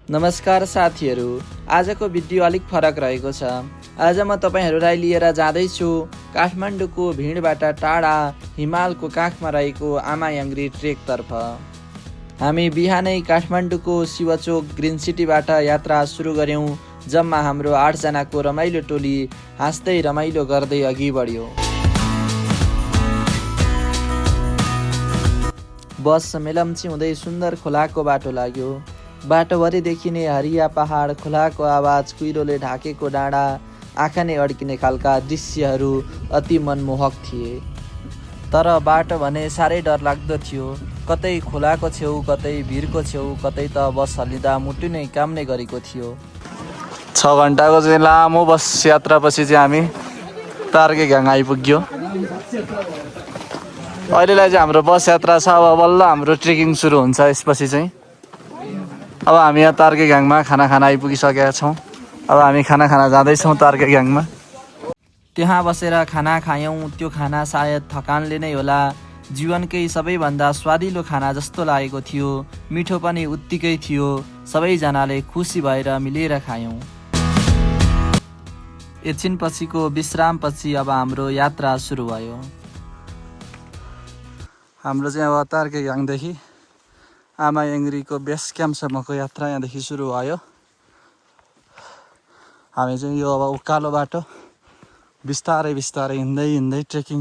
नमस्कार साथीहरू, आजको भिडियो अलिक फरक रहेको छ। आज म तपाईहरूलाई लिएर जाँदैछु काठमाडौँको भिडबाट टाढा हिमालको काखमा रहेको आमायाङ्ग्री ट्रेकतर्फ। हामी बिहानै काठमाडौँको शिवचोक ग्रिन सिटीबाट यात्रा सुरु गऱ्यौँ। जम्मा हाम्रो 8 जनाको रमाइलो टोली हाँस्दै रमाइलो गर्दै अघि बढ्यो। बस मेलम्ची हुँदै सुन्दर खोलाको बाटो लाग्यो। बाटोभरि देखिने हरिया पहाड, खोलाको आवाज, कुहिरोले ढाकेको डाँडा, आँखा नै अड्किने खालका दृश्यहरू अति मनमोहक थिए। तर बाटो भने साह्रै डरलाग्दो थियो। कतै खोलाको छेउ, कतै भिरको छेउ, कतै त बस हल्लिँदा मुटु नै काम नै गरेको थियो। 6 घन्टाको चाहिँ लामो बस यात्रापछि चाहिँ हामी तार्के घ्याङ आइपुग्यो। अहिलेलाई चाहिँ हाम्रो बस यात्रा छ। अब बल्ल हाम्रो ट्रेकिङ सुरु हुन्छ। यसपछि चाहिँ अब हामी यहाँ तार्के घ्याङमा खाना खान आइपुगिसकेका छौँ। अब हामी खाना खान जाँदैछौँ तार्के घ्याङमा। त्यहाँ बसेर खाना खायौँ। त्यो खाना सायद थकानले नै होला, जीवनकै सबैभन्दा स्वादिलो खाना जस्तो लागेको थियो। मिठो पनि उत्तिकै थियो। सबैजनाले खुसी भएर मिलेर खायौँ। एकछिनपछिको विश्रामपछि अब हाम्रो यात्रा सुरु भयो। हाम्रो चाहिँ अब तार्के घ्याङदेखि आमायाङ्ग्रीको बेस क्याम्पसम्मको यात्रा यहाँदेखि सुरु भयो। हामी चाहिँ यो अब उकालो बाटो बिस्तारै बिस्तारै हिँड्दै ट्रेकिङ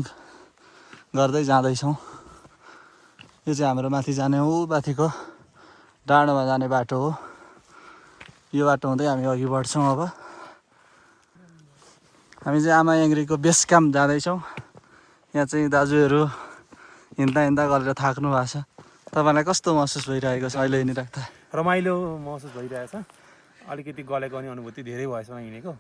गर्दै जाँदैछौँ। यो चाहिँ हाम्रो माथि जाने ऊ माथिको डाँडोमा जाने बाटो हो। यो बाटो हुँदै हामी अघि बढ्छौँ। अब हामी चाहिँ आमायाङ्ग्रीको बेस क्याम्प जाँदैछौँ। यहाँ चाहिँ दाजुहरू हिँड्दा गरेर थाक्नु भएको छ। तपाईँलाई कस्तो महसुस भइरहेको छ अहिले हिँडिराख्दा? रमाइलो महसुस भइरहेछ। अलिकति गलेको अनि अनुभूति धेरै भएछ हिँडेको,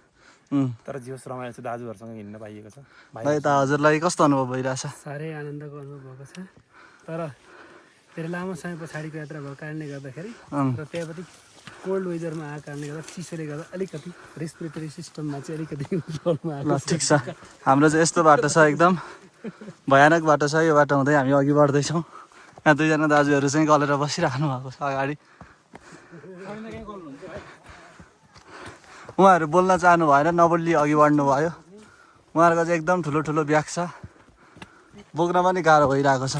तर जियोस् रमाइलो छ। दाजुहरूसँग हिँड्न पाइएको छ। भाइ त हजुरलाई कस्तो अनुभव भइरहेछ? साह्रै आनन्दको अनुभव भएको छ। तर धेरै लामो समय पछाडिको यात्रा भएको कारणले गर्दाखेरि र त्यहाँपछि कोल्ड वेदरमा आएको कारणले गर्दा चिसोले गर्दा अलिकति रेस्पिरेटरी सिस्टममा चाहिँ अलिकति प्रब्लम आएको। ल ठिक छ। हाम्रो चाहिँ यस्तो बाटो छ, एकदम भयानक बाटो छ। यो बाटो हुँदै हामी अघि बढ्दैछौँ। यहाँ 2 जना दाजुहरू चाहिँ गलेर बसिराख्नु भएको छ अगाडि। उहाँहरू बोल्न चाहनु भएन, नबोल्ली अघि बढ्नु भयो। उहाँहरूको चाहिँ एकदम ठुलो ब्याग छ, बोक्न पनि गाह्रो भइरहेको छ।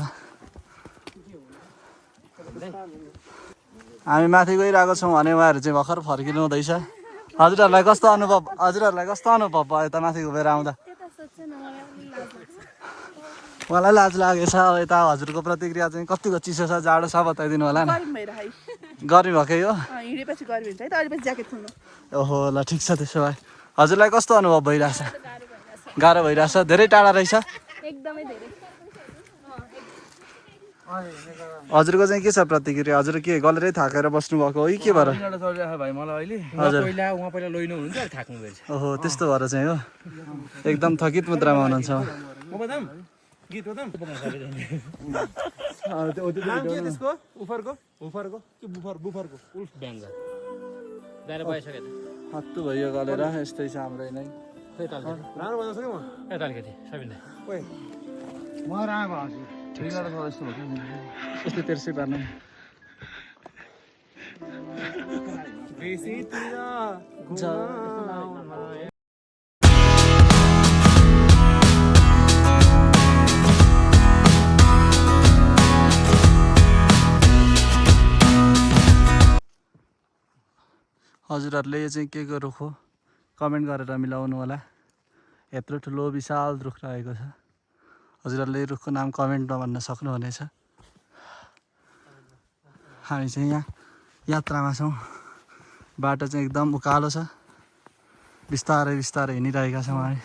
हामी माथि गइरहेको छौँ भने उहाँहरू चाहिँ भर्खर फर्किनु हुँदैछ। हजुरहरूलाई कस्तो अनुभव भयो त माथि गएर आउँदा? मलाई लाज लागेछ। अब यता हजुरको प्रतिक्रिया चाहिँ कतिको चिसो छ, जाडो छ बताइदिनु होला न। गर्मी भएकै हो? ओहो, ल ठिक छ। त्यसो भए हजुरलाई कस्तो अनुभव भइरहेछ? गाह्रो भइरहेछ? धेरै टाढा रहेछ? एकदमै धेरै। हजुरको चाहिँ के छ प्रतिक्रिया? हजुर के गलेरै थाकेर बस्नु भएको हो कि के भएर? भाइ मलाई अहिले उहाँ पहिला लैनु हुनुहुन्छ, थाक्नु भएछ। ओहो, त्यस्तो भएर चाहिँ हो। एकदम थकित मुद्रामा हुनुहुन्छ। हत्तु भयो गलेर। यस्तै छ हाम्रो नै। यस्तो तेर्सै पार्नु। हजुरहरूले यो चाहिँ के रुख हो कमेन्ट गरेर मिलाउनु होला। यत्रो ठुलो विशाल रुख रहेको छ। हजुरहरूले रुखको नाम कमेन्टमा भन्न सक्नुहुनेछ। हामी चाहिँ यहाँ यात्रामा छौँ। बाटो चाहिँ एकदम उकालो छ। बिस्तारै हिँडिरहेका छौँ हामी।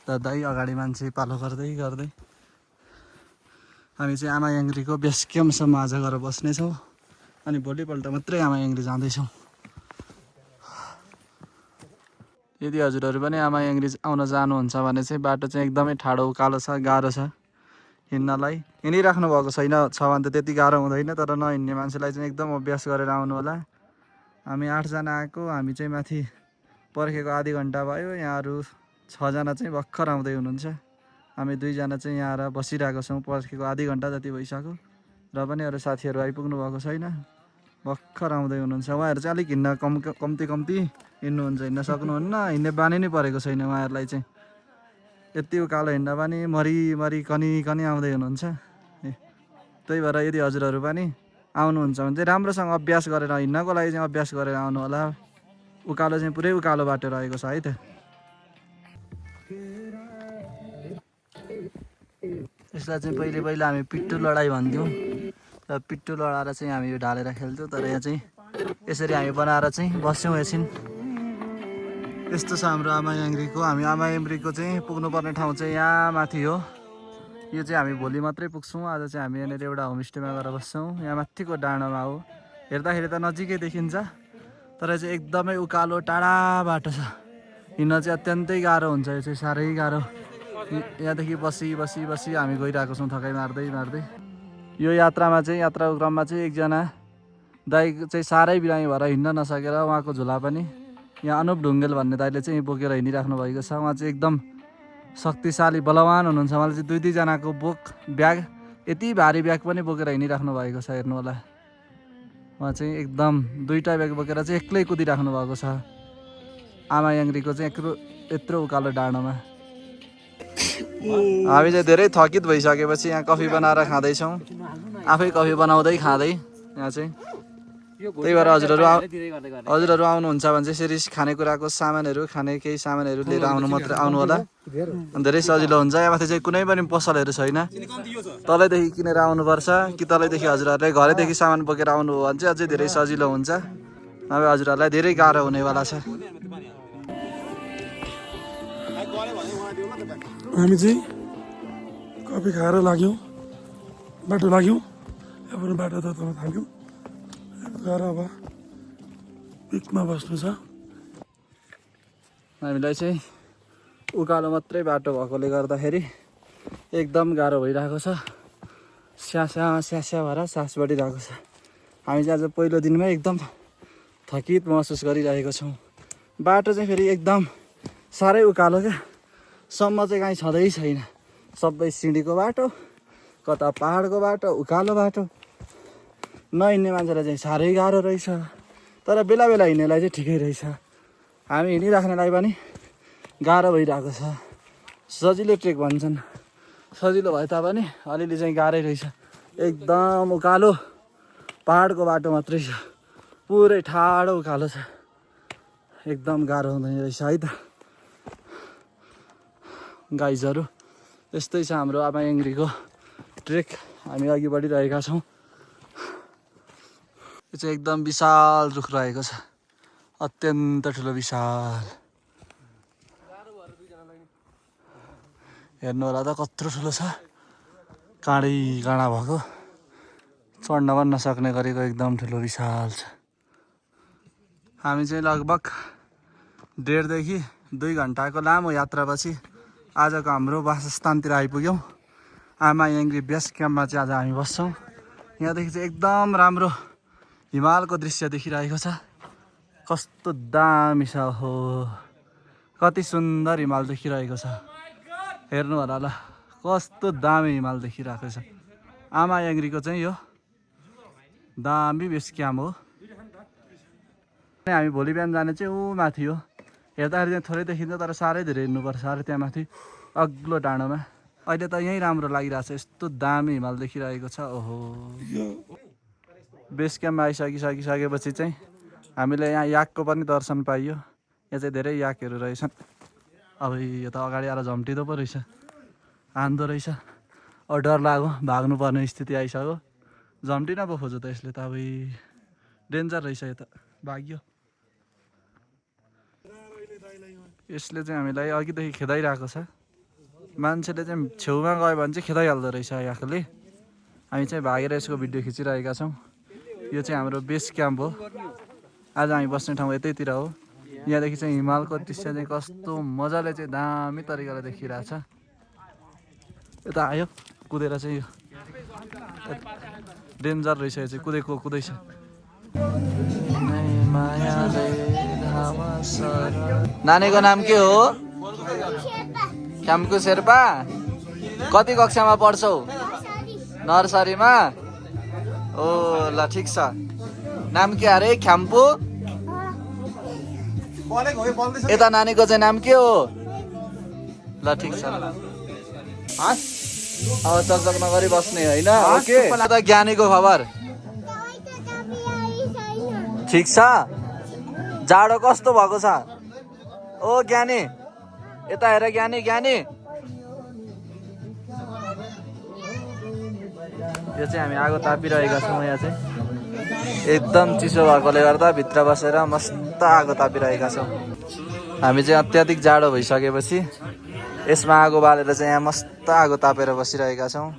दाइ अगाडि मान्छे पालो गर्दै हामी चाहिँ आमायाङ्ग्रीको बेस क्याम्पसम्म आज गएर बस्नेछौँ। अनि भोलिपल्ट मात्रै आमायाङ्ग्री जाँदैछौँ। यदि हजुरहरू पनि आमायाङ्ग्री आउन जानुहुन्छ भने चाहिँ बाटो चाहिँ एकदमै ठाडो उकालो छ, गाह्रो छ हिँड्नलाई। हिँडिराख्नु भएको छैन छ भने त त्यति गाह्रो हुँदैन, तर नहिँड्ने मान्छेलाई चाहिँ एकदम अभ्यास गरेर आउनु होला। हामी 8 जना आएको। हामी चाहिँ माथि पर्खेको आधी घन्टा भयो। यहाँहरू 6 जना चाहिँ भर्खर आउँदै हुनुहुन्छ। हामी 2 जना चाहिँ यहाँ आएर बसिरहेको छौँ। पर्खेको आधी घन्टा जति भइसक्यो र पनि अरू साथीहरू आइपुग्नु भएको छैन। भर्खर आउँदै हुनुहुन्छ उहाँहरू चाहिँ अलिक हिँड्न कम्ती हिँड्नुहुन्छ हिँड्न सक्नुहुन्न हिँड्ने बानी नै परेको छैन उहाँहरूलाई चाहिँ यति उकालो हिँड्दा पनि मरी कनी आउँदै हुनुहुन्छ त्यही भएर यदि हजुरहरू पनि आउनुहुन्छ भने चाहिँ राम्रोसँग अभ्यास गरेर हिँड्नको लागि चाहिँ अभ्यास गरेर आउनु होला उकालो चाहिँ पुरै उकालो बाटो रहेको छ है त यसलाई चाहिँ पहिला हामी पिट्टु लडाइँ भन्थ्यौँ र पिट्टु लडाएर चाहिँ हामी यो ढालेर खेल्थ्यौँ तर यहाँ चाहिँ यसरी हामी बनाएर चाहिँ बस्यौँ एकछिन यस्तो छ हाम्रो आमायाङ्ग्रीको हामी आमायाङ्ग्रीको चाहिँ पुग्नुपर्ने ठाउँ चाहिँ यहाँ माथि हो यो चाहिँ हामी भोलि मात्रै पुग्छौँ आज चाहिँ हामी यहाँनिर एउटा होमस्टेमा गएर बस्छौँ यहाँ माथिको डाँडोमा हो हेर्दाखेरि त नजिकै देखिन्छ तर चाहिँ एकदमै उकालो टाढा बाटो छ हिँड्न चाहिँ अत्यन्तै गाह्रो हुन्छ यो चाहिँ साह्रै गाह्रो यहाँदेखि बसी हामी गइरहेको छौँ थकाइ मार्दै यो यात्राको क्रममा चाहिँ एकजना दाइ चाहिँ साह्रै बिरामी भएर हिँड्न नसकेर उहाँको झोला पनि यहाँ अनुप ढुङ्गेल भन्ने दाइले चाहिँ बोकेर हिँडिराख्नु भएको छ उहाँ चाहिँ एकदम शक्तिशाली बलवान हुनुहुन्छ उहाँले चाहिँ 2-2 जनाको ब्याग यति भारी ब्याग पनि बोकेर हिँडिराख्नु भएको छ हेर्नु होला उहाँ चाहिँ एकदम 2टा ब्याग बोकेर चाहिँ एक्लै कुदिराख्नु भएको छ आमायाङ्ग्रीको चाहिँ यत्रो उकालो डाँडोमा हामी चाहिँ धेरै थकित भइसकेपछि यहाँ कफी बनाएर खाँदैछौँ आफै कफी बनाउँदै खाँदै यहाँ चाहिँ त्यही भएर हजुरहरू आउनुहुन्छ भने चाहिँ यसरी खानेकुराको सामानहरू खाने केही सामानहरू लिएर आउनु होला धेरै सजिलो हुन्छ यहाँ माथि चाहिँ कुनै पनि पसलहरू छैन तलैदेखि किनेर आउनुपर्छ कि तलैदेखि हजुरहरूले घरैदेखि सामान बोकेर आउनु हो भने चाहिँ अझै धेरै सजिलो हुन्छ नभए हजुरहरूलाई धेरै गाह्रो हुनेवाला छ हामी चाहिँ कफी खाएर लाग्यौँ बाटो लाग्यौँ आफ्नो बाटो त तल थाल्यौँ गएर अब पिकमा बस्नु छ हामीलाई चाहिँ उकालो मात्रै बाटो भएकोले गर्दाखेरि एकदम गाह्रो भइरहेको छ स्यास्या भएर सास बढिरहेको छ हामी चाहिँ आज पहिलो दिनमै एकदम थकित महसुस गरिरहेको छौँ बाटो चाहिँ फेरि एकदम साह्रै उकालो क्या सम्म चाहिँ कहीँ छँदै छैन सबै सिँढीको बाटो कता पहाडको बाटो उकालो बाटो नहिँड्ने मान्छेलाई चाहिँ साह्रै गाह्रो रहेछ तर बेला हिँड्नेलाई चाहिँ ठिकै रहेछ हामी हिँडिराख्नेलाई पनि गाह्रो भइरहेको छ सजिलो ट्रेक भन्छन् सजिलो भए तापनि अलिअलि चाहिँ गाह्रै रहेछ एकदम उकालो पहाडको बाटो मात्रै छ पुरै ठाडो उकालो छ एकदम गाह्रो हुँदैन रहेछ है त गाइजहरू यस्तै छ हाम्रो आमायाङ्ग्रीको ट्रेक हामी अघि बढिरहेका छौँ यो चाहिँ एकदम विशाल रुख रहेको छ अत्यन्त ठुलो विशाल हेर्नु होला त कत्रो ठुलो छ काँडा भएको चढ्न पनि नसक्ने गरेको एकदम ठुलो विशाल छ हामी चाहिँ लगभग 1.5देखि 2 घन्टाको लामो यात्रापछि आजको हाम्रो वासस्थानतिर आइपुग्यौँ आमायाङ्ग्री बेस क्याम्पमा चाहिँ आज हामी बस्छौँ यहाँदेखि चाहिँ एकदम राम्रो हिमालको दृश्य देखिरहेको छ कस्तो दामी छ हो कति सुन्दर हिमाल देखिरहेको छ हेर्नु होला ल कस्तो दामी हिमाल देखिरहेको छ आमायाङ्ग्रीको चाहिँ यो दामी बेस क्याम्प हो हामी भोलि बिहान जाने चाहिँ ऊ माथि हो हेर्दाखेरि चाहिँ थोरै देखिन्छ तर साह्रै धेरै हिँड्नुपर्छ अरे त्यहाँ माथि अग्लो डाँडोमा अहिले त यहीँ राम्रो लागिरहेको छ यस्तो दामी हिमाल देखिरहेको छ ओहो बेस क्याम्पमा आइसकेपछि चाहिँ हामीले यहाँ याकको पनि दर्शन पाइयो यहाँ चाहिँ धेरै याकहरू रहेछन् अब यो त अगाडि आएर झम्टिँदो पो रहेछ हान्दो रहेछ अब डर लाग्यो भाग्नुपर्ने स्थिति आइसक्यो झम्टिन पो खोज्यो त यसले त अब डेन्जर रहेछ यो त भाग्यो यसले चाहिँ हामीलाई अघिदेखि खेदाइरहेको छ मान्छेले चाहिँ छेउमा गयो भने चाहिँ खेदाइहाल्दो रहेछ याकले हामी चाहिँ भागेर यसको भिडियो खिचिरहेका छौँ यो चाहिँ हाम्रो बेस क्याम्प हो आज हामी बस्ने ठाउँ यतैतिर हो यहाँदेखि चाहिँ हिमालको दृश्य चाहिँ कस्तो मजाले चाहिँ दामी तरिकाले देखिरहेछ यता आयो कुदेर चाहिँ यो डेन्जर रहेछ यो चाहिँ कुदैछ नानीको नाम के हो ख्याम्कु शेर्पा कति कक्षामा पढ्छौ नर्सरीमा ओ ल ठिक छ नाम के अरे ख्याम्पो यता नानीको चाहिँ नाम के हो ल ठिक छ अब चकचक नगरी बस्ने होइन ओके त ज्ञानीको खबर ठिक छ जाडो कस्तो भएको छ ओ ज्ञानी यता हेर ज्ञानी ज्ञानी यो चाहिँ हामी आगो तापिरहेका छौँ यहाँ चाहिँ एकदम चिसो भएकोले गर्दा भित्र बसेर मस्त आगो तापिरहेका छौँ हामी चाहिँ अत्याधिक जाडो भइसकेपछि यसमा आगो बालेर चाहिँ यहाँ मस्त आगो तापेर बसिरहेका छौँ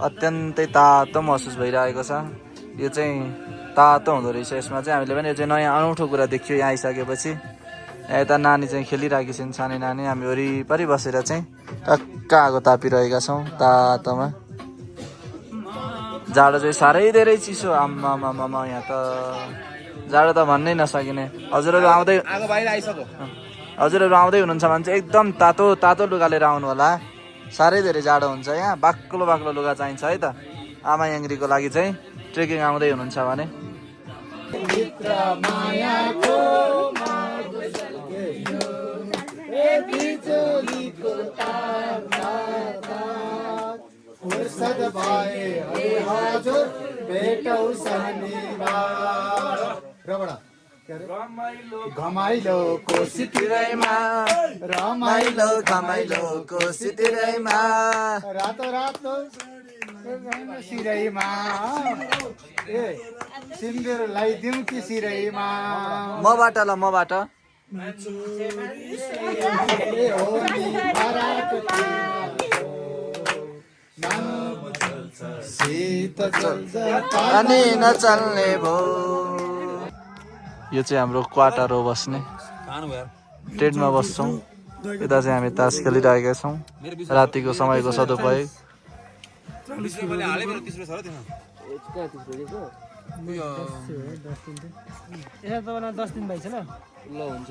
अत्यन्तै तातो महसुस भइरहेको छ यो चाहिँ तातो हुँदो रहेछ यसमा चाहिँ हामीले पनि यो चाहिँ नयाँ अनौठो कुरा देखियो यहाँ आइसकेपछि यता नानी चाहिँ खेलिरहेकी छिन् सानै नानी हामी वरिपरि बसेर चाहिँ टक्क आगो तापिरहेका छौँ तातोमा जाडो चाहिँ साह्रै धेरै चिसो आम्मामामा यहाँ त जाडो त भन्नै नसकिने हजुरहरू आउँदै हुनुहुन्छ भने चाहिँ एकदम तातो तातो लुगा लिएर आउनु होला साह्रै धेरै जाडो हुन्छ यहाँ बाक्लो बाक्लो लुगा चाहिन्छ है त आमा याङ्ग्रीको लागि चाहिँ ट्रेकिङ आउँदै हुनुहुन्छ भने घमाइलो कोसितिरैमा रमाइलो घमाइलो कोसितिरैमा रातो रातो सिरैमा ए सिन्दुर लगाइदिउँ कि सिरैमा मबाट ल मबाट अनि नचल्ने भो यो चाहिँ हाम्रो क्वार्टर हो बस्ने टेन्टमा बस्छौँ यता चाहिँ हामी तास खेलिरहेका छौँ रातिको समयको सदुपयोग यसमा तपाईँलाई 10 दिन भइसक्यो ल हुन्छ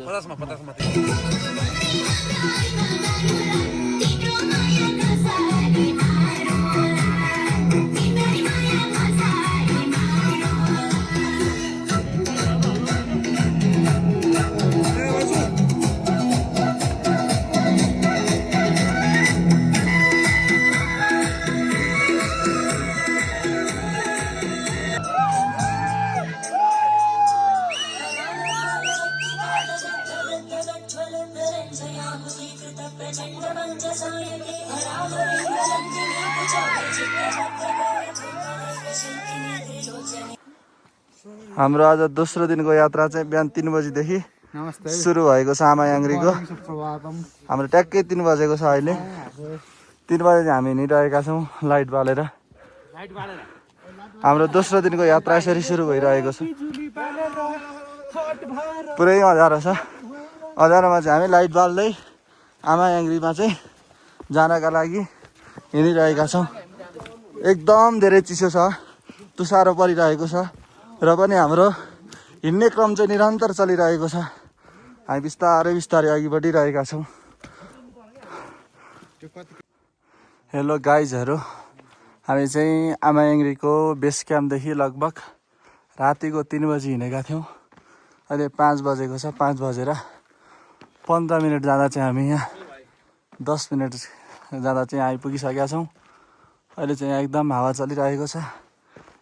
हाम्रो आज दोस्रो दिनको यात्रा चाहिँ बिहान 3 बजीदेखि सुरु भएको छ आमा याङ्ग्रीको हाम्रो ट्याक्कै 3 बजेको छ अहिले 3 बजे चाहिँ हामी हिँडिरहेका छौँ लाइट बालेर हाम्रो दोस्रो दिनको यात्रा यसरी सुरु भइरहेको छ पुरै अँध्यारो छ अँध्यारोमा चाहिँ हामी लाइट बाल्दै आमा याङ्ग्रीमा चाहिँ जानका लागि हिँडिरहेका छौँ एकदम धेरै चिसो छ तुसारो परिरहेको छ र पनि हाम्रो हिँड्ने क्रम चाहिँ निरन्तर चलिरहेको छ हामी बिस्तारै बिस्तारै अघि बढिरहेका छौँ हेलो गाइजहरू हामी चाहिँ आमा याङ्ग्रीको बेस क्याम्पदेखि लगभग रातिको 3 बजी हिँडेका थियौँ अहिले 5 बजेको छ 5 बजेर 15 मिनट जाँदा चाहिँ हामी यहाँ 10 मिनट जाँदा चाहिँ आइपुगिसकेका छौँ अहिले चाहिँ यहाँ एकदम हावा चलिरहेको छ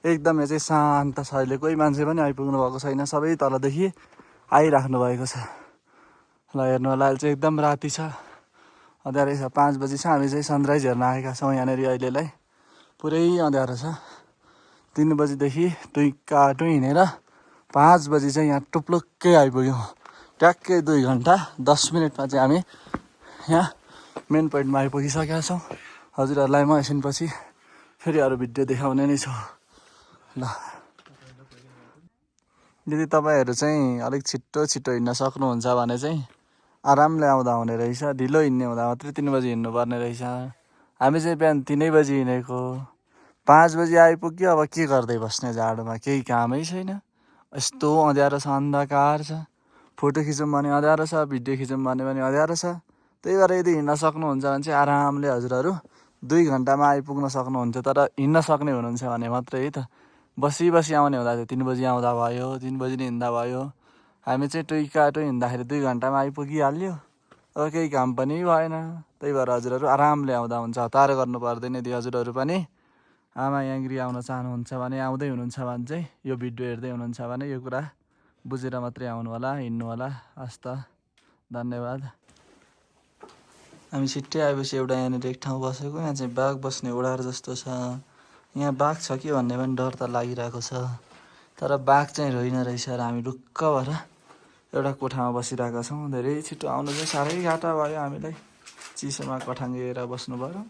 एकदम यहाँ चाहिँ शान्त छ अहिले कोही मान्छे पनि आइपुग्नु भएको छैन सबै तलदेखि आइराख्नु भएको छ ल हेर्नु होला अहिले चाहिँ एकदम राति छ अँध्यारै छ 5 बजी छ हामी चाहिँ सनराइज हेर्न आएका छौँ यहाँनिर अहिलेलाई पुरै अँध्यारो छ 3 बजीदेखि टुइकाटुइ हिँडेर 5 बजी चाहिँ यहाँ टुप्लुक्कै आइपुग्यौँ ट्याक्कै 2 घन्टा 10 मिनटमा चाहिँ हामी यहाँ मेन पोइन्टमा आइपुगिसकेका छौँ हजुरहरूलाई म एकछिनपछि फेरि अरू भिडियो देखाउने नै छु ल यदि तपाईँहरू चाहिँ अलिक छिट्टो छिट्टो हिँड्न सक्नुहुन्छ भने चाहिँ आरामले आउँदा हुने रहेछ ढिलो हिँड्ने हुँदा मात्रै 3 बजी हिँड्नुपर्ने रहेछ हामी चाहिँ बिहान 3 बजी हिँडेको 5 बजी आइपुग्यो अब के गर्दै बस्ने जाडोमा केही कामै छैन यस्तो अँध्यारो छ अन्धकार छ फोटो खिचौँ भने अँध्यारो छ भिडियो खिचौँ भने पनि अँध्यारो छ त्यही भएर यदि हिँड्न सक्नुहुन्छ भने चाहिँ आरामले हजुरहरू 2 घन्टामा आइपुग्न सक्नुहुन्थ्यो तर हिँड्न सक्ने हुनुहुन्छ भने मात्रै है त बसी आउने हुँदा थियो 3 बजी आउँदा भयो 3 बजी नै हिँड्दा भयो हामी चाहिँ टोइकाटो हिँड्दाखेरि 2 घन्टामा आइपुगिहाल्यो अब केही काम पनि भएन त्यही भएर हजुरहरू आरामले आउँदा हुन्छ हतार गर्नु पर्दैन यदि हजुरहरू पनि आमा याङ्ग्री आउन चाहनुहुन्छ भने आउँदै हुनुहुन्छ भने चाहिँ यो भिडियो हेर्दै हुनुहुन्छ भने यो कुरा बुझेर मात्रै आउनु होला हिँड्नु होला हस् त धन्यवाद हामी छिट्टै आएपछि एउटा यहाँनिर एक ठाउँ बसेको यहाँ चाहिँ बाघ बस्ने ओडार जस्तो छ यहाँ बाघ छ कि भन्ने पनि डर त लागिरहेको छ तर बाघ चाहिँ होइन रहेछ र हामी ढुक्क भएर एउटा कोठामा बसिरहेका छौँ धेरै छिटो आउनु चाहिँ साह्रै गाटा भयो हामीलाई चिसोमा कठाङ्गेर बस्नु भयो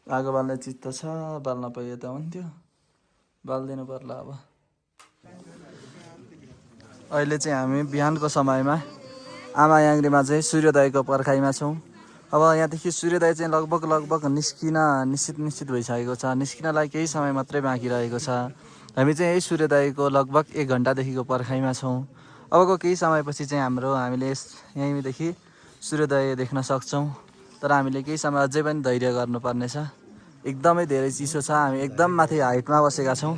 आगो बाल्ने चिज त छ बाल्न पाइए त हुन्थ्यो बाल्दिनु पर्ला अब अहिले चाहिँ हामी बिहानको समयमा आमा याङ्ग्रीमा चाहिँ सूर्योदयको पर्खाइमा छौँ अब यहाँदेखि सूर्योदय चाहिँ लगभग निस्किन निश्चित भइसकेको छ निस्किनलाई केही समय मात्रै बाँकी रहेको छ हामी चाहिँ यही सूर्योदयको लगभग 1 घन्टादेखिको पर्खाइमा छौँ अबको केही समयपछि चाहिँ हामीले यहीँदेखि सूर्योदय देख्न सक्छौँ तर हामीले केही समय अझै पनि धैर्य गर्नुपर्नेछ एकदमै धेरै चिसो छ हामी एकदम माथि हाइटमा बसेका छौँ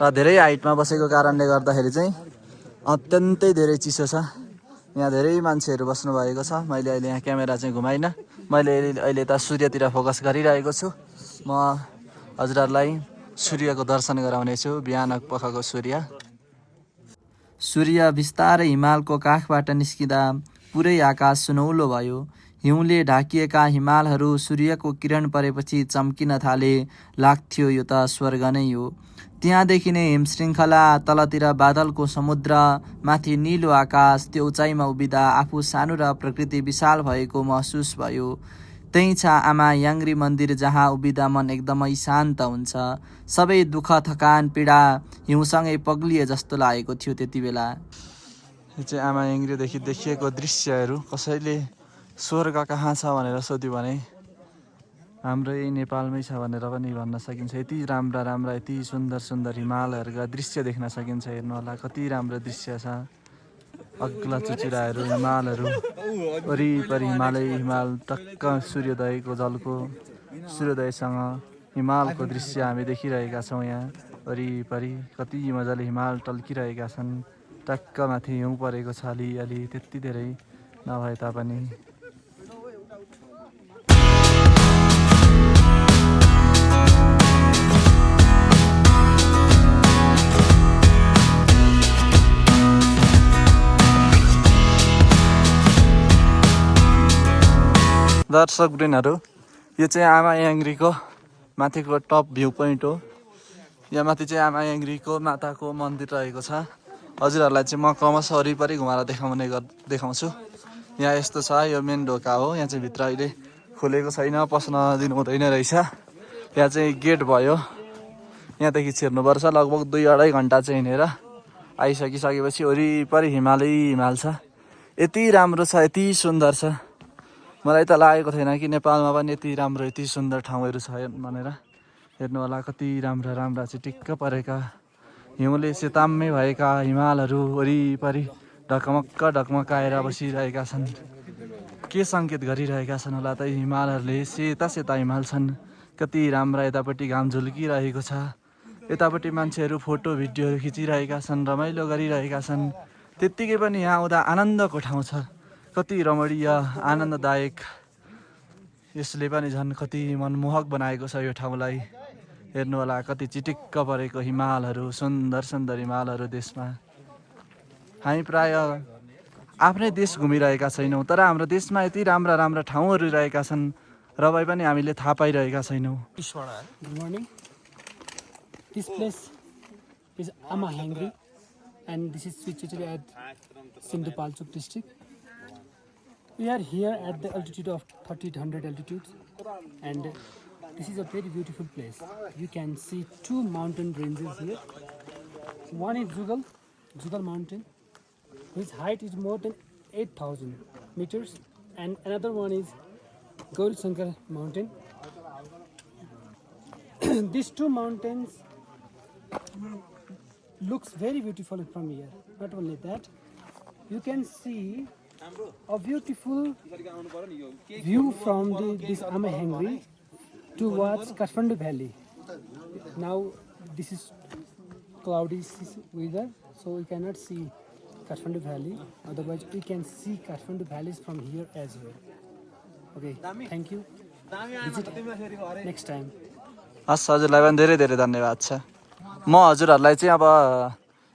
र धेरै हाइटमा बसेको कारणले गर्दाखेरि चाहिँ अत्यन्तै धेरै चिसो छ यहाँ धेरै मान्छेहरू बस्नु भएको छ मैले अहिले यहाँ क्यामेरा चाहिँ घुमाइनँ मैले अहिले त सूर्यतिर फोकस गरिरहेको छु म हजुरहरूलाई सूर्यको दर्शन गराउनेछु बिहान पखको सूर्य बिस्तारै हिमालको काखबाट निस्किँदा पुरै आकाश सुनौलो भयो हिउँले ढाकिएका हिमालहरू सूर्यको किरण परेपछि चम्किन थाले लाग्थ्यो यो त स्वर्ग नै हो त्यहाँदेखि नै हिमशृङ्खला तलतिर बादलको समुद्र माथि निलो आकाश त्यो उचाइमा उभिँदा आफू सानो र प्रकृति विशाल भएको महसुस भयो त्यही छ आमा याङ्ग्री मन्दिर जहाँ उभिँदा मन एकदमै शान्त हुन्छ सबै दुःख थकान पीडा हिउँसँगै पग्लिए जस्तो लागेको थियो त्यति बेला यो चाहिँ आमा याङ्ग्रीदेखि देखिएको दृश्यहरू कसैले स्वर्ग कहाँ छ भनेर सोध्यो भने हाम्रो यही नेपालमै छ भनेर पनि भन्न सकिन्छ यति राम्रा यति सुन्दर हिमालहरूका दृश्य देख्न सकिन्छ हेर्नु होला कति राम्रो दृश्य छ अग्ला चुचुराहरू हिमालहरू वरिपरि हिमाल टक्क सूर्योदयसँग हिमालको दृश्य हामी देखिरहेका छौँ यहाँ वरिपरि कति मजाले हिमाल टल्किरहेका छन् टक्क माथि हिउँ परेको छ अलि त्यति धेरै नभए तापनि दर्शकवृन्दहरू यो चाहिँ आमा याङ्ग्रीको माथिको टप भ्यू पोइन्ट हो यहाँ माथि चाहिँ आमा याङ्ग्रीको माताको मन्दिर रहेको छ हजुरहरूलाई चाहिँ म क्रमशः वरिपरि घुमाएर देखाउँछु यहाँ यस्तो छ यो मेन ढोका हो यहाँ चाहिँ भित्र अहिले खोलेको छैन पस्न दिनु हुँदैन रहेछ यहाँ चाहिँ गेट भयो यहाँदेखि छिर्नुपर्छ लगभग 2-2.5 घन्टा चाहिँ हिँडेर आइसकेपछि वरिपरि हिमाल छ यति राम्रो छ यति सुन्दर छ मलाई त लागेको थिएन कि नेपालमा पनि यति राम्रो यति सुन्दर ठाउँहरू छ भनेर हेर्नु होला कति राम्रा चिटिक्क परेका हिउँले सेताम्मै भएका हिमालहरू वरिपरि ढकमक्काएर बसिरहेका छन् के सङ्केत गरिरहेका छन् होला त हिमालहरूले सेता हिमाल छन् कति राम्रा यतापट्टि घाम झुल्किरहेको छ यतापट्टि मान्छेहरू फोटो भिडियोहरू खिचिरहेका छन् रमाइलो गरिरहेका छन् त्यत्तिकै पनि यहाँ आउँदा आनन्दको ठाउँ छ कति रमणीय आनन्ददायक यसले पनि झन् कति मनमोहक बनाएको छ यो ठाउँलाई हेर्नु होला कति चिटिक्क परेको हिमालहरू सुन्दर हिमालहरू देशमा हामी प्राय आफ्नै देश घुमिरहेका छैनौँ तर हाम्रो देशमा यति राम्रा ठाउँहरू रहेका छन् र भए पनि हामीले थाहा पाइरहेका छैनौँ Good morning. This place is Ama Yaङ्ग्री and this is situated at Sindupalchok district. We are here at the altitude of 3000 altitude and this is a very beautiful place. You can see 2 mountain ranges here. One is Jugal mountain, whose height is more than 8,000 meters, and another one is Gauri Shankar mountain. These 2 mountains looks very beautiful from here. Not only that, you can see a beautiful view from this Ama Yaङ्ग्री towards Kathmandu Valley. Now this is cloudy weather, so we cannot see Kathmandu Valley. Otherwise, we can see Kathmandu valleys from here as well. Okay, thank you. Visit next time. हस् हजुरलाई पनि धेरै धेरै धन्यवाद छ। म हजुरहरूलाई चाहिँ अब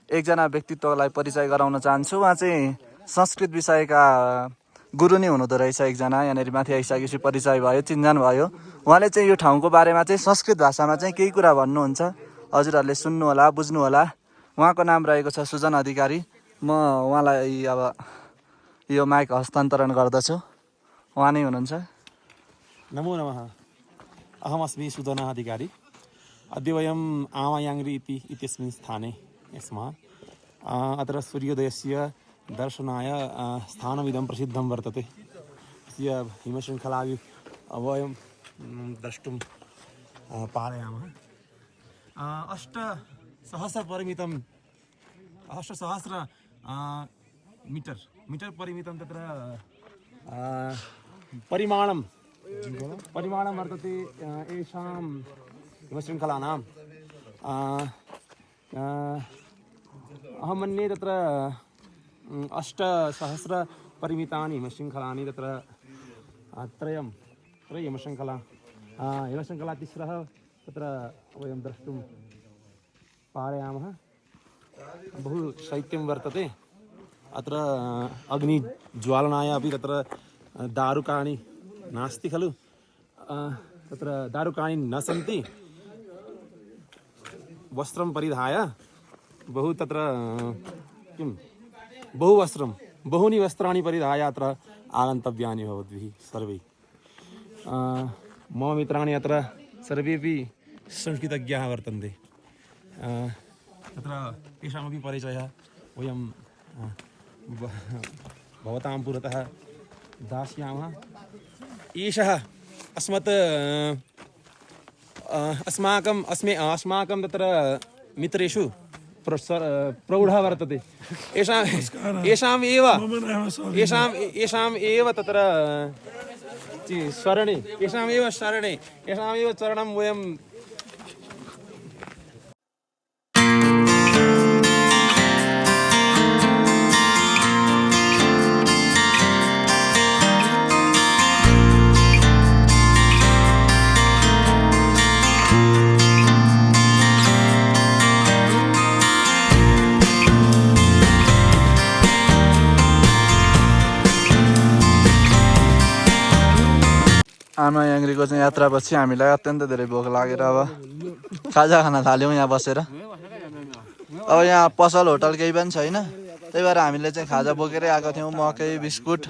एकजना व्यक्तित्वलाई परिचय गराउन चाहन्छु। उहाँ चाहिँ संस्कृत विषयका गुरु नै हुनुहुँदो रहेछ एकजना। यहाँनिर माथि आइसकेपछि परिचय भयो, चिन्जान भयो। उहाँले चाहिँ यो ठाउँको बारेमा चाहिँ संस्कृत भाषामा चाहिँ केही कुरा भन्नुहुन्छ। हजुरहरूले सुन्नु होला, बुझ्नु होला। उहाँको नाम रहेको छ सुजन अधिकारी। म उहाँलाई अब यो माइक हस्तान्तरण गर्दछु, उहाँ नै हुनुहुन्छ। नमो नमः। अहमस्मि सुदनः अधिकारी। अद्य वयम् आमायाङ्ग्रि इत्यस्मिन् स्थाने स्मः। अत्र सूर्योदयस्य दर्शनाय स्थानमिदं प्रसिद्धं वर्तते। अस्य हिमशृङ्खलां वयं द्रष्टुं पारयामः। 8,000 मीटर परिमितं तत्र परिमाणं वर्तते एषां हिमशृङ्खलानां। अहं मन्ये तत्र 8,000 परिमितानि हिमशृङ्खलानि तत्र त्रयं हिमशृङ्खला तिस्रः तत्र वयं द्रष्टुं पारयामः। बहु शैत्यं वर्तते। अत्र अग्निज्वालनाय अपि तत्र दारुकाणि नास्ति खलु। तत्र दारुकाणि न सन्ति। वस्त्रं परिधाय बहूनि वस्त्राणि परिधाय अत्र आगन्तव्यानि भवद्भिः सर्वैः। मम मित्राणि अत्र सर्वेपि संस्कृतज्ञाः वर्तन्ते। तत्र तेषामपि परिचयः वयं भवतां पुरतः दास्यामः। एषः अस्माकं तत्र मित्रेषु प्रौढः वर्तते। येषाम् एव तत्र चरणं वयं आमायाङ्ग्रीको चाहिँ यात्रापछि हामीलाई अत्यन्त धेरै भोक लागेर अब खाजा खान थाल्यौँ यहाँ बसेर। अब यहाँ पसल होटल केही पनि छैन, त्यही भएर हामीले चाहिँ खाजा बोकेरै आएको थियौँ। मकै, बिस्कुट,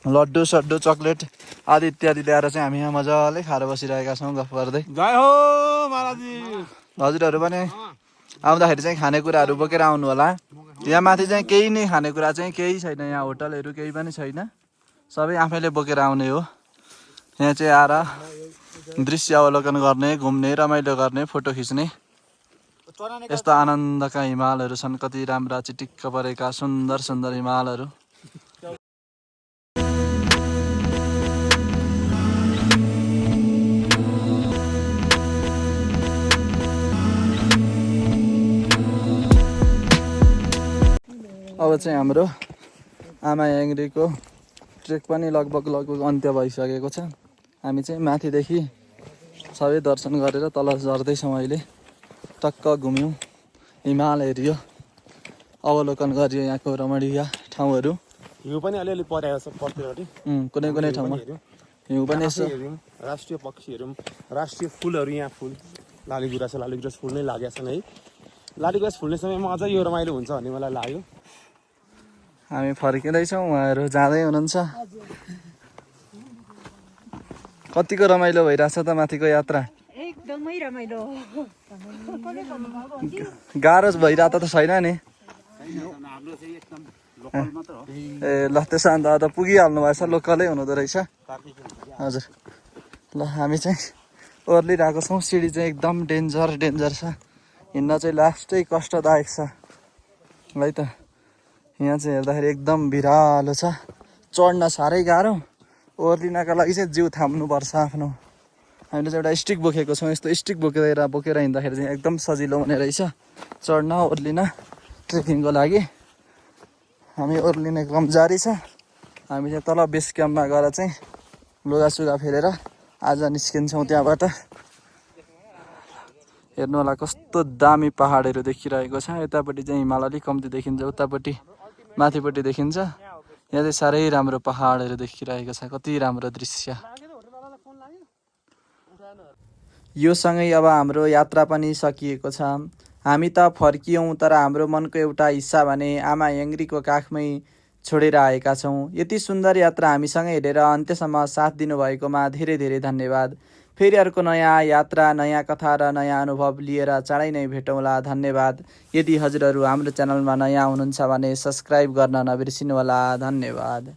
लड्डु सड्डु, चक्लेट आदि इत्यादि ल्याएर चाहिँ हामी यहाँ मजाले खाएर बसिरहेका छौँ गफ गर्दै। जय हो महाराजी। हजुरहरू पनि आउँदाखेरि चाहिँ खानेकुराहरू बोकेर आउनु होला। यहाँ माथि चाहिँ केही नै खानेकुरा चाहिँ केही छैन। यहाँ होटलहरू केही पनि छैन, सबै आफैले बोकेर आउने हो। यहाँ चाहिँ आएर दृश्य अवलोकन गर्ने, घुम्ने, रमाइलो गर्ने, फोटो खिच्ने यस्ता आनन्दका हिमालहरू छन्। कति राम्रा चिटिक्क परेका सुन्दर सुन्दर हिमालहरू। अब चाहिँ हाम्रो आमायाङ्ग्रीको ट्रेक पनि लगभग अन्त्य भइसकेको छ। हामी चाहिँ माथिदेखि सबै दर्शन गरेर तल झर्दैछौँ। अहिले टक्क घुम्यौँ, हिमाल हेरियो, अवलोकन गरियो यहाँको रमणीय ठाउँहरू। हिउँ पनि अलिअलि परेको छ पर्तिरपट्टि। कुनै कुनै ठाउँमा हिउँ पनि यसो। राष्ट्रिय पक्षी हेरौँ, राष्ट्रिय फुलहरू यहाँ फुल लालीगुराँस फुल नै लागेका छन् है। लालीगुराँस फुल्ने समयमा अझै यो रमाइलो हुन्छ भन्ने मलाई लाग्यो। हामी फर्किँदैछौँ, उहाँहरू जाँदै हुनुहुन्छ। कतिको रमाइलो भइरहेछ त माथिको यात्रा? एकदमै रमाइलो। गाह्रो भइरहेको त छैन नि? ए ल त्यसो भने त पुगिहाल्नु भएछ, लोकलै हुनुहुँदो रहेछ। हजुर ल हामी चाहिँ ओर्लिरहेको छौँ। सिडी चाहिँ एकदम डेन्जर छ, हिँड्न चाहिँ लास्टै कष्टदायक छ है त। यहाँ चाहिँ हेर्दाखेरि एकदम भिरालो छ, चढ्न साह्रै गाह्रो, ओर्लिनका लागि चाहिँ जिउ थाम्नुपर्छ आफ्नो। हामीले चाहिँ एउटा स्टिक बोकेको छौँ। यस्तो स्टिक बोकेर हिँड्दाखेरि चाहिँ एकदम सजिलो हुने रहेछ चढ्न ओर्लिन ट्रेकिङको लागि। हामी ओर्लिने क्रम जारी छ। हामी चाहिँ तल बेस क्याम्पमा गएर चाहिँ लुगासुगा फेरेर आज निस्किन्छौँ त्यहाँबाट। हेर्नु होला कस्तो दामी पहाडहरू देखिरहेको छ। यतापट्टि चाहिँ हिमाल अलिक कम्ती देखिन्छ, उतापट्टि माथिपट्टि देखिन्छ। यहाँ चाहिँ साह्रै राम्रो पहाडहरू देखिरहेको छ, कति राम्रो दृश्य। यो सँगै अब हाम्रो यात्रा पनि सकिएको छ। हामी त फर्कियौँ, तर हाम्रो मनको एउटा हिस्सा भने आमा याङ्ग्रीको काखमै छोडेर आएका छौँ। यति सुन्दर यात्रा हामीसँगै हेरेर अन्त्यसम्म साथ दिनुभएकोमा धेरै धेरै धन्यवाद। फेरि अर्को नयाँ यात्रा, नयाँ कथा र नयाँ अनुभव लिएर चाँडै नै भेटौँला। धन्यवाद। यदि हजुरहरू हाम्रो च्यानलमा नयाँ हुनुहुन्छ भने सब्सक्राइब गर्न नबिर्सिनुहोला। धन्यवाद।